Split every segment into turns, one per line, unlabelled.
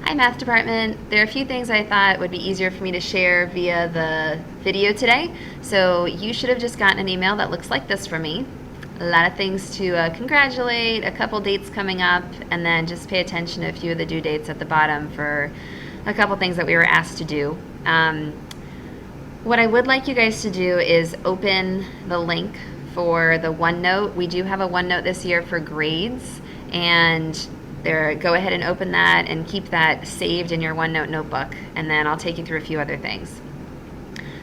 Hi, Math Department. There are a few things I thought would be easier for me to share via the video today. So you should have just gotten an email that looks like this from me. A lot of things to congratulate, a couple dates coming up, and then just pay attention to a few of the due dates at the bottom for a couple things that we were asked to do. What I would like you guys to do is open the link for the OneNote. We do have a OneNote this year for grades, and go ahead and open that and keep that saved in your OneNote notebook, and then I'll take you through a few other things.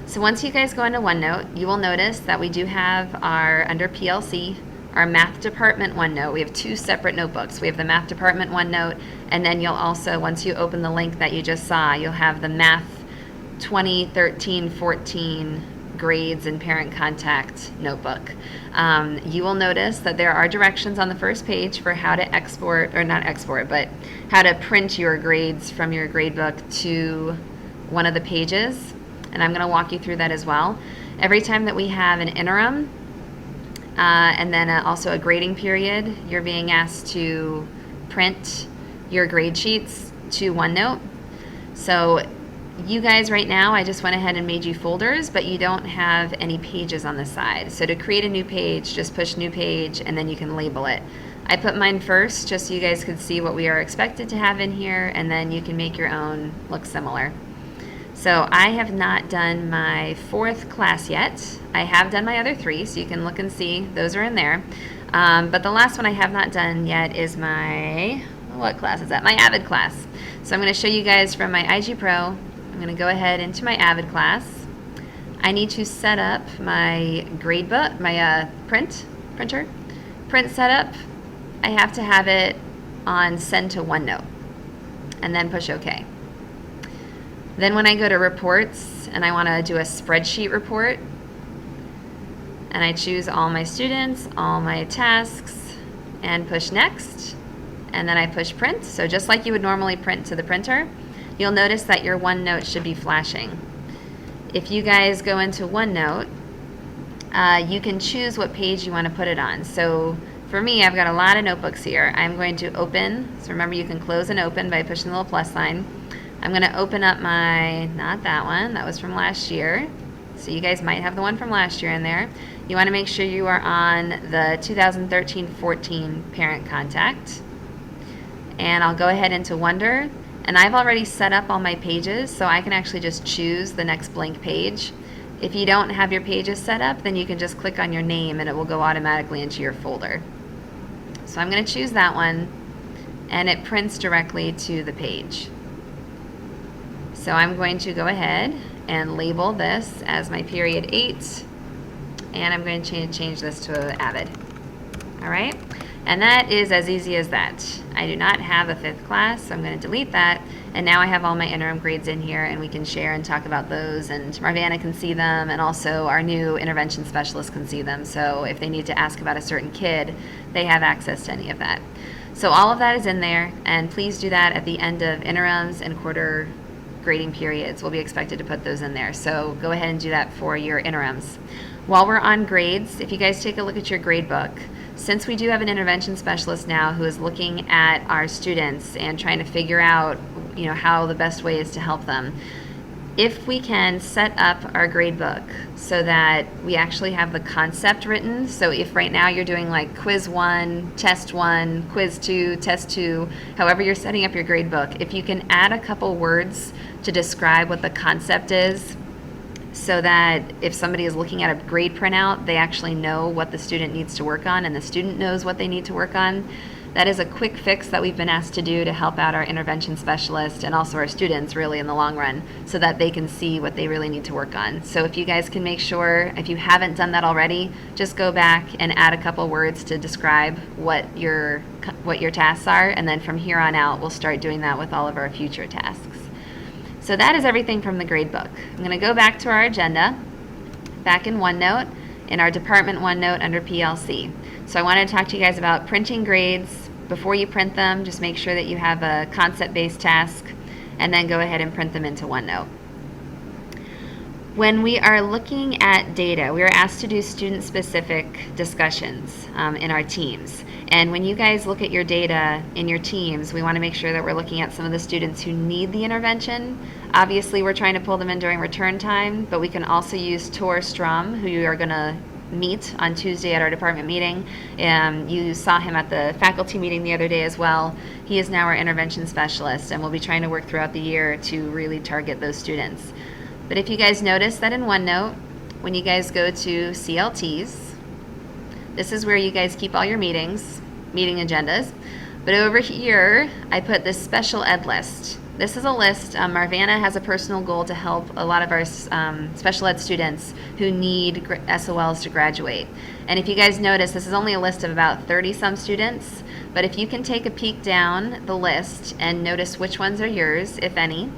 So once you guys go into OneNote, you will notice that we do have under PLC, our Math Department OneNote. We have two separate notebooks. We have the Math Department OneNote, and then you'll also, once you open the link that you just saw, you'll have the Math 2013-14 grades and parent contact notebook. You will notice that there are directions on the first page for how to how to print your grades from your gradebook to one of the pages, and I'm going to walk you through that as well. Every time that we have an interim and then also a grading period, you're being asked to print your grade sheets to OneNote. So you guys right now, I just went ahead and made you folders, but you don't have any pages on the side. So to create a new page, just push new page and then you can label it. I put mine first just so you guys could see what we are expected to have in here, and then you can make your own look similar. So I have not done my 4th class yet. I have done my other 3, so you can look and see those are in there. But the last one I have not done yet is what class is that? My Avid class. So I'm going to show you guys from my IG Pro. I'm going to go ahead into my Avid class. I need to set up my gradebook, my printer. Print setup, I have to have it on send to OneNote and then push OK. Then when I go to reports and I want to do a spreadsheet report, and I choose all my students, all my tasks, and push next, and then I push print. So just like you would normally print to the printer, you'll notice that your OneNote should be flashing. If you guys go into OneNote, you can choose what page you want to put it on. So for me, I've got a lot of notebooks here. I'm going to open, so remember you can close and open by pushing the little plus sign. I'm going to open up not that one, that was from last year. So you guys might have the one from last year in there. You want to make sure you are on the 2013-14 parent contact. And I'll go ahead into Wonder. And I've already set up all my pages, so I can actually just choose the next blank page. If you don't have your pages set up, then you can just click on your name and it will go automatically into your folder. So I'm going to choose that one, and it prints directly to the page. So I'm going to go ahead and label this as my period 8, and I'm going to change this to Avid. All right? And that is as easy as that. I do not have a 5th class, so I'm going to delete that. And now I have all my interim grades in here, and we can share and talk about those, and Marvana can see them, and also our new intervention specialist can see them. So if they need to ask about a certain kid, they have access to any of that. So all of that is in there, and please do that at the end of interims and quarter grading periods. We'll be expected to put those in there. So go ahead and do that for your interims. While we're on grades, if you guys take a look at your grade book, since we do have an intervention specialist now who is looking at our students and trying to figure out, how the best way is to help them, if we can set up our grade book so that we actually have the concept written, so if right now you're doing like quiz 1, test 1, quiz 2, test 2, however you're setting up your grade book, if you can add a couple words to describe what the concept is, so that if somebody is looking at a grade printout, they actually know what the student needs to work on and the student knows what they need to work on. That is a quick fix that we've been asked to do to help out our intervention specialist and also our students really in the long run, so that they can see what they really need to work on. So if you guys can make sure, if you haven't done that already, just go back and add a couple words to describe what your tasks are, and then from here on out, we'll start doing that with all of our future tasks. So that is everything from the grade book. I'm going to go back to our agenda, back in OneNote, in our department OneNote under PLC. So I wanted to talk to you guys about printing grades. Before you print them, just make sure that you have a concept-based task, and then go ahead and print them into OneNote. When we are looking at data, we are asked to do student-specific discussions in our teams. And when you guys look at your data in your teams, we want to make sure that we're looking at some of the students who need the intervention. Obviously, we're trying to pull them in during return time, but we can also use Tor Strom, who you are going to meet on Tuesday at our department meeting. You saw him at the faculty meeting the other day as well. He is now our intervention specialist, and we'll be trying to work throughout the year to really target those students. But if you guys notice that in OneNote, when you guys go to CLTs, this is where you guys keep all your meeting agendas. But over here, I put this special ed list. This is a list. Marvana has a personal goal to help a lot of our special ed students who need SOLs to graduate. And if you guys notice, this is only a list of about 30-some students. But if you can take a peek down the list and notice which ones are yours, if any,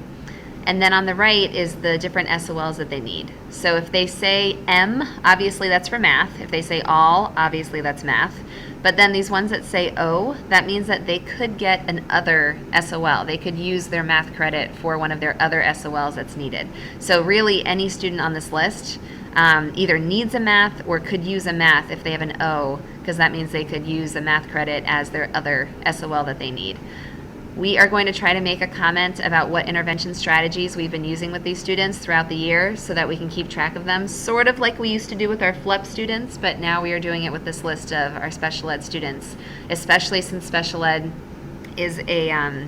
and then on the right is the different SOLs that they need. So if they say M, obviously that's for math. If they say all, obviously that's math. But then these ones that say O, that means that they could get an other SOL. They could use their math credit for one of their other SOLs that's needed. So really any student on this list either needs a math or could use a math if they have an O, because that means they could use a math credit as their other SOL that they need. We are going to try to make a comment about what intervention strategies we've been using with these students throughout the year so that we can keep track of them, sort of like we used to do with our FLEP students, but now we are doing it with this list of our special ed students, especially since special ed is a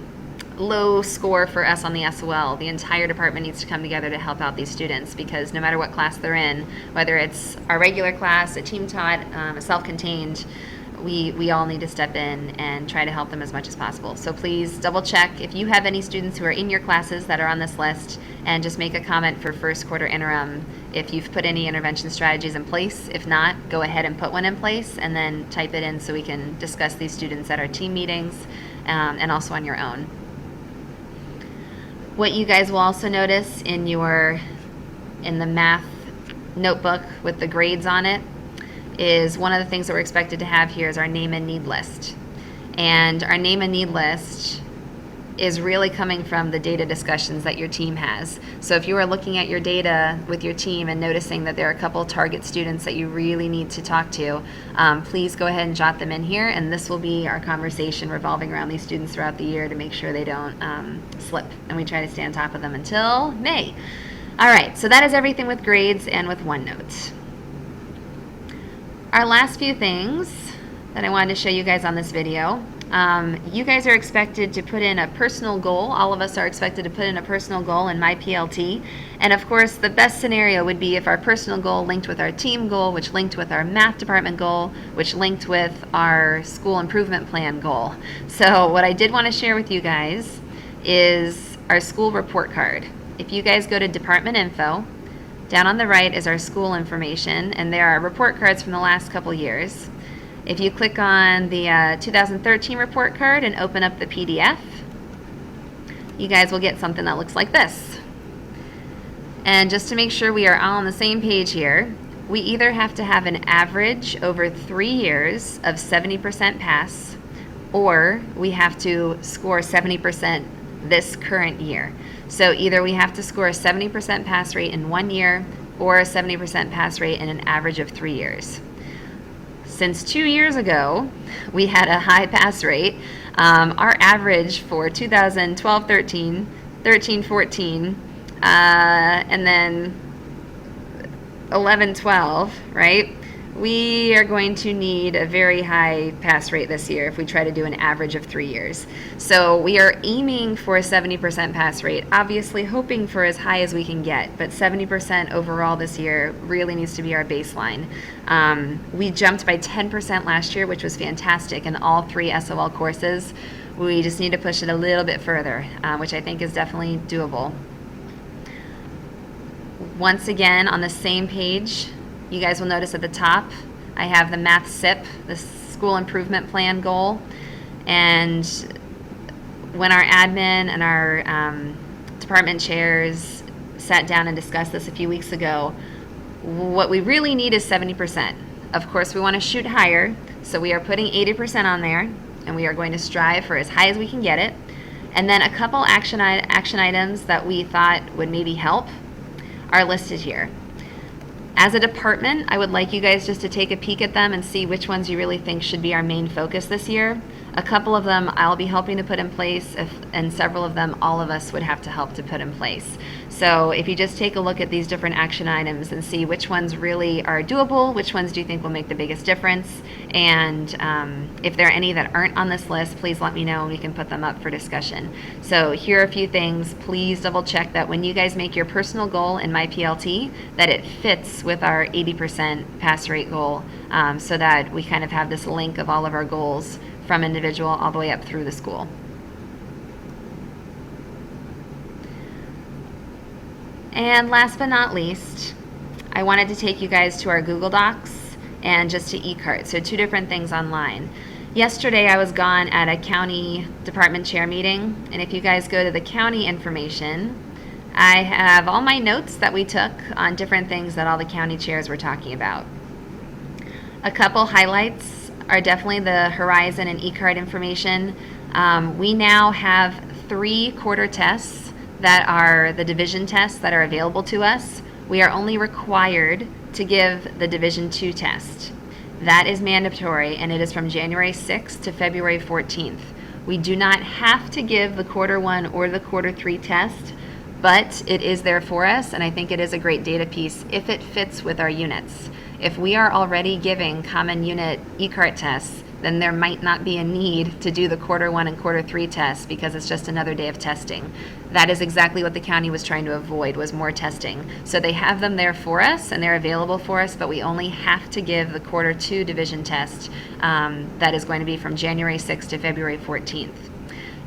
low score for us on the SOL. The entire department needs to come together to help out these students because no matter what class they're in, whether it's our regular class, a team taught, a self-contained, we all need to step in and try to help them as much as possible. So please double check if you have any students who are in your classes that are on this list, and just make a comment for first quarter interim if you've put any intervention strategies in place. If not, go ahead and put one in place and then type it in so we can discuss these students at our team meetings and also on your own. What you guys will also notice in the math notebook with the grades on it is one of the things that we're expected to have here is our name and need list. And our name and need list is really coming from the data discussions that your team has. So if you are looking at your data with your team and noticing that there are a couple target students that you really need to talk to, please go ahead and jot them in here, and this will be our conversation revolving around these students throughout the year to make sure they don't slip, and we try to stay on top of them until May. All right, so that is everything with grades and with OneNote. Our last few things that I wanted to show you guys on this video. You guys are expected to put in a personal goal. All of us are expected to put in a personal goal in MyPLT. And of course, the best scenario would be if our personal goal linked with our team goal, which linked with our math department goal, which linked with our school improvement plan goal. So what I did want to share with you guys is our school report card. If you guys go to department info, down on the right is our school information, and there are report cards from the last couple years. If you click on the 2013 report card and open up the PDF, you guys will get something that looks like this. And just to make sure we are all on the same page here, we either have to have an average over 3 years of 70% pass, or we have to score 70% this current year. So either we have to score a 70% pass rate in 1 year or a 70% pass rate in an average of 3 years. Since 2 years ago, we had a high pass rate. Our average for 2012-13, 13-14, and then 11-12, right? We are going to need a very high pass rate this year if we try to do an average of 3 years. So we are aiming for a 70% pass rate, obviously hoping for as high as we can get, but 70% overall this year really needs to be our baseline. We jumped by 10% last year, which was fantastic in all 3 SOL courses. We just need to push it a little bit further, which I think is definitely doable. Once again, on the same page, you guys will notice at the top, I have the Math SIP, the School Improvement Plan goal. And when our admin and our department chairs sat down and discussed this a few weeks ago, what we really need is 70%. Of course, we want to shoot higher, so we are putting 80% on there, and we are going to strive for as high as we can get it. And then a couple action items that we thought would maybe help are listed here. As a department, I would like you guys just to take a peek at them and see which ones you really think should be our main focus this year. A couple of them I'll be helping to put in place, and several of them all of us would have to help to put in place. So if you just take a look at these different action items and see which ones really are doable, which ones do you think will make the biggest difference, and if there are any that aren't on this list, please let me know and we can put them up for discussion. So here are a few things. Please double check that when you guys make your personal goal in MyPLT, that it fits with our 80% pass rate goal, so that we kind of have this link of all of our goals from individual all the way up through the school. And last but not least, I wanted to take you guys to our Google Docs and just to eCart. So 2 different things online. Yesterday I was gone at a county department chair meeting, and if you guys go to the county information, I have all my notes that we took on different things that all the county chairs were talking about. A couple highlights are definitely the Horizon and eCart information. We now have 3 quarter tests that are the division tests that are available to us. We are only required to give the Division 2 test. That is mandatory, and it is from January 6th to February 14th. We do not have to give the quarter 1 or the quarter 3 test, but it is there for us, and I think it is a great data piece if it fits with our units. If we are already giving common unit eCart tests, then there might not be a need to do the quarter 1 and quarter 3 tests because it's just another day of testing. That is exactly what the county was trying to avoid, was more testing. So they have them there for us and they're available for us, but we only have to give the quarter 2 division test that is going to be from January 6th to February 14th.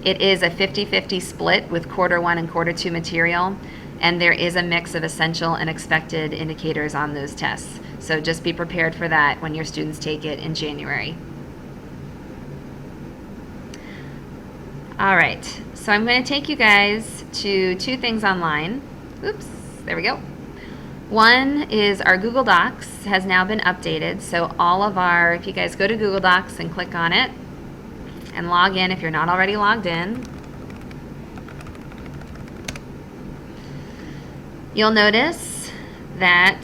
It is a 50-50 split with quarter 1 and quarter 2 material, and there is a mix of essential and expected indicators on those tests. So just be prepared for that when your students take it in January. All right, so I'm going to take you guys to 2 things online. Oops, there we go. One is our Google Docs has now been updated. So all of our, if you guys go to Google Docs and click on it and log in if you're not already logged in, you'll notice that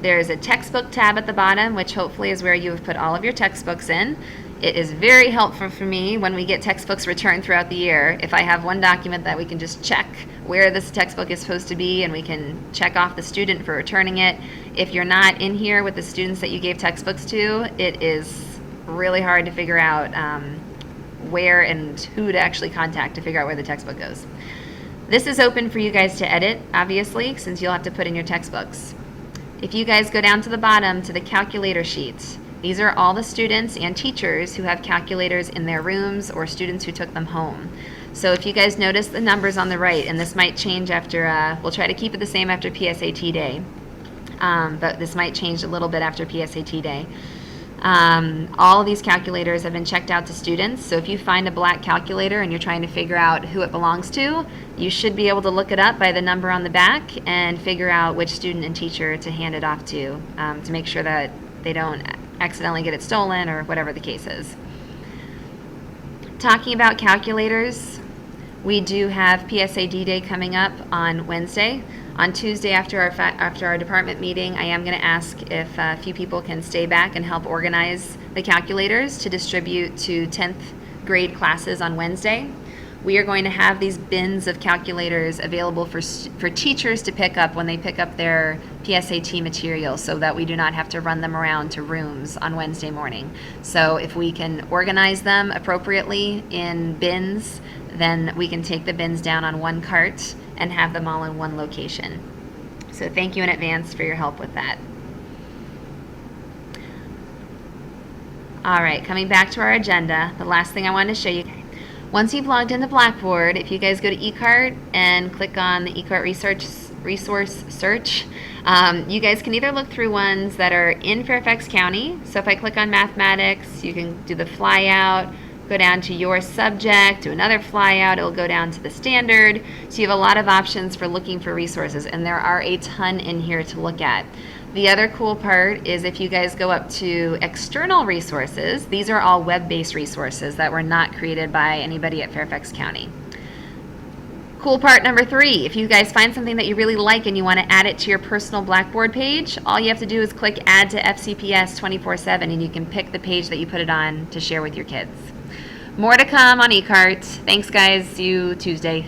there's a textbook tab at the bottom, which hopefully is where you have put all of your textbooks in. It is very helpful for me when we get textbooks returned throughout the year. If I have one document that we can just check where this textbook is supposed to be, and we can check off the student for returning it. If you're not in here with the students that you gave textbooks to, it is really hard to figure out where and who to actually contact to figure out where the textbook goes. This is open for you guys to edit, obviously, since you'll have to put in your textbooks. If you guys go down to the bottom to the calculator sheet, these are all the students and teachers who have calculators in their rooms or students who took them home. So if you guys notice the numbers on the right, and this might change after, we'll try to keep it the same after PSAT day, but this might change a little bit after PSAT day. All of these calculators have been checked out to students, so if you find a black calculator and you're trying to figure out who it belongs to, you should be able to look it up by the number on the back and figure out which student and teacher to hand it off to make sure that they don't accidentally get it stolen or whatever the case is. Talking about calculators, we do have PSAD Day coming up on Wednesday. On Tuesday after our department meeting, I am going to ask if a few people can stay back and help organize the calculators to distribute to 10th grade classes on Wednesday. We are going to have these bins of calculators available for teachers to pick up when they pick up their PSAT material, so that we do not have to run them around to rooms on Wednesday morning. So if we can organize them appropriately in bins, then we can take the bins down on one cart and have them all in one location. So thank you in advance for your help with that. All right, coming back to our agenda, the last thing I wanted to show you. Once you've logged into Blackboard, if you guys go to eCart and click on the eCart resource search, you guys can either look through ones that are in Fairfax County. So if I click on mathematics, you can do the flyout, go down to your subject, do another flyout, it'll go down to the standard. So you have a lot of options for looking for resources, and there are a ton in here to look at. The other cool part is if you guys go up to external resources, these are all web-based resources that were not created by anybody at Fairfax County. Cool part number 3, if you guys find something that you really like and you want to add it to your personal Blackboard page, all you have to do is click Add to FCPS 24/7 and you can pick the page that you put it on to share with your kids. More to come on eCart. Thanks guys, see you Tuesday.